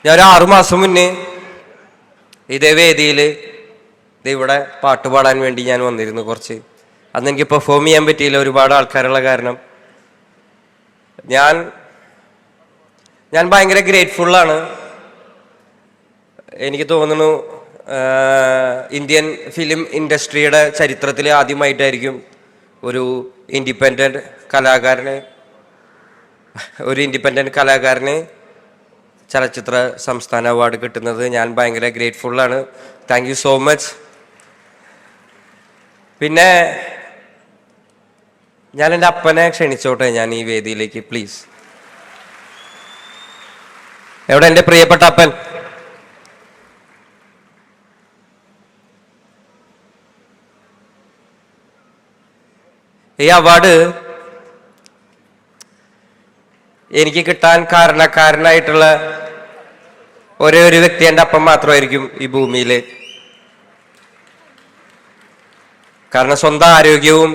ഞാൻ ഒരു 6 മാസം മുന്നേ ഇതേ വേദിയിൽ ഇവിടെ പാട്ട് പാടാൻ വേണ്ടി ഞാൻ വന്നിരുന്നു. കുറച്ച് അന്ന് എനിക്ക് പെർഫോം ചെയ്യാൻ പറ്റിയില്ല, ഒരുപാട് ആൾക്കാരുള്ള കാരണം. ഞാൻ ഭയങ്കര ഗ്രേറ്റ്ഫുള്ളാണ്. എനിക്ക് തോന്നുന്നു ഇന്ത്യൻ ഫിലിം ഇൻഡസ്ട്രിയുടെ ചരിത്രത്തിൽ ആദ്യമായിട്ടായിരിക്കും ഒരു ഇൻഡിപെൻഡൻറ്റ് കലാകാരന് ചലച്ചിത്ര സംസ്ഥാന അവാർഡ് കിട്ടുന്നത്. ഞാൻ ഭയങ്കര ഗ്രേറ്റ്ഫുള്ളാണ്. Thank you so much. പിന്നെ ഞാൻ എൻ്റെ അപ്പനെ ക്ഷണിച്ചോട്ടെ ഞാൻ ഈ വേദിയിലേക്ക്, പ്ലീസ്. എവിടെ എൻ്റെ പ്രിയപ്പെട്ട അപ്പൻ? ഈ അവാർഡ് എനിക്ക് കിട്ടാൻ കാരണക്കാരനായിട്ടുള്ള ഒരേ ഒരു വ്യക്തി എൻ്റെ അപ്പം മാത്രമായിരിക്കും ഈ ഭൂമിയിൽ. കാരണം സ്വന്തം ആരോഗ്യവും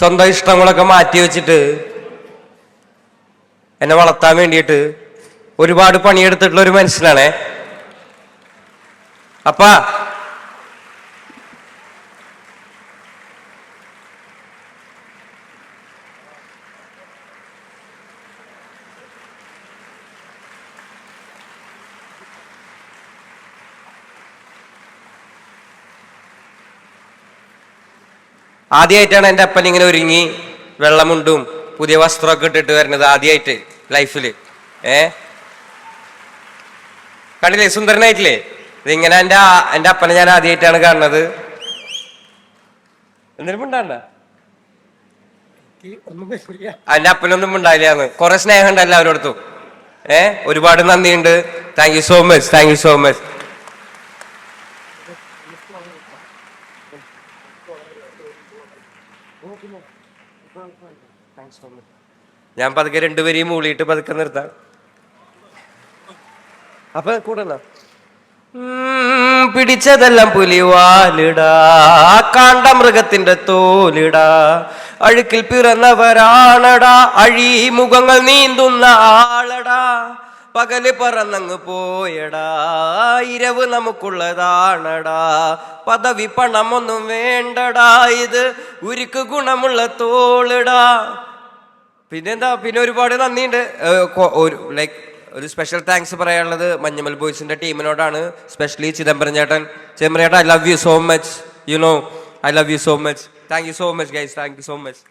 സ്വന്തം ഇഷ്ടങ്ങളൊക്കെ മാറ്റി വെച്ചിട്ട് എന്നെ വളർത്താൻ വേണ്ടിയിട്ട് ഒരുപാട് പണിയെടുത്തിട്ടുള്ള ഒരു മനുഷ്യനാണേ അപ്പാ. ആദ്യമായിട്ടാണ് എൻ്റെ അപ്പൻ ഇങ്ങനെ ഒരുങ്ങി വെള്ളമുണ്ടും പുതിയ വസ്ത്രമൊക്കെ ഇട്ടിട്ട് വരുന്നത്, ആദ്യമായിട്ട് ലൈഫിൽ. കണ്ടില്ലേ, സുന്ദരനായിട്ടില്ലേ? ഇതിങ്ങനെ എൻ്റെ അപ്പനെ ഞാൻ ആദ്യമായിട്ടാണ് കാണുന്നത്. എന്തിനും ഉണ്ടാണ്ട എൻ്റെ അപ്പനൊന്നും ഉണ്ടായില്ലാന്ന്. കുറെ സ്നേഹം ഉണ്ട് എല്ലാവരോടത്തും. ഒരുപാട് നന്ദിയുണ്ട്. Thank you so much, thank you so much. ഞാൻ പതുക്കെ രണ്ടുപേരെയും മൂളിയിട്ട് പതുക്കെ നിർത്താം. അപ്പൊ കൂടെ പിടിച്ചതെല്ലാം പുലിവാലിടാ, കാണ്ട മൃഗത്തിന്റെ തോലിടാ, അഴുക്കിൽ പിറന്നവരാണടാ, അഴിമുഖങ്ങൾ നീന്തുന്ന ആളടാ, പകല് പറന്നങ്ങ് പോയടാ, ഇരവ് നമുക്കുള്ളതാണടാ, പദവി പണമൊന്നും വേണ്ടടാ, ഇത് ഉരുക്ക് ഗുണമുള്ള തോളിടാ. പിന്നെന്താ, പിന്നെ ഒരുപാട് നന്ദിയുണ്ട്. ഒരു സ്പെഷ്യൽ താങ്ക്സ് പറയാനുള്ളത് മഞ്ഞുമൽ ബോയ്സിന്റെ ടീമിനോടാണ്, സ്പെഷ്യലി ചിദംബരം ചേട്ടൻ. I love you so much. You know I love you so much. Thank you so much guys, thank you so much.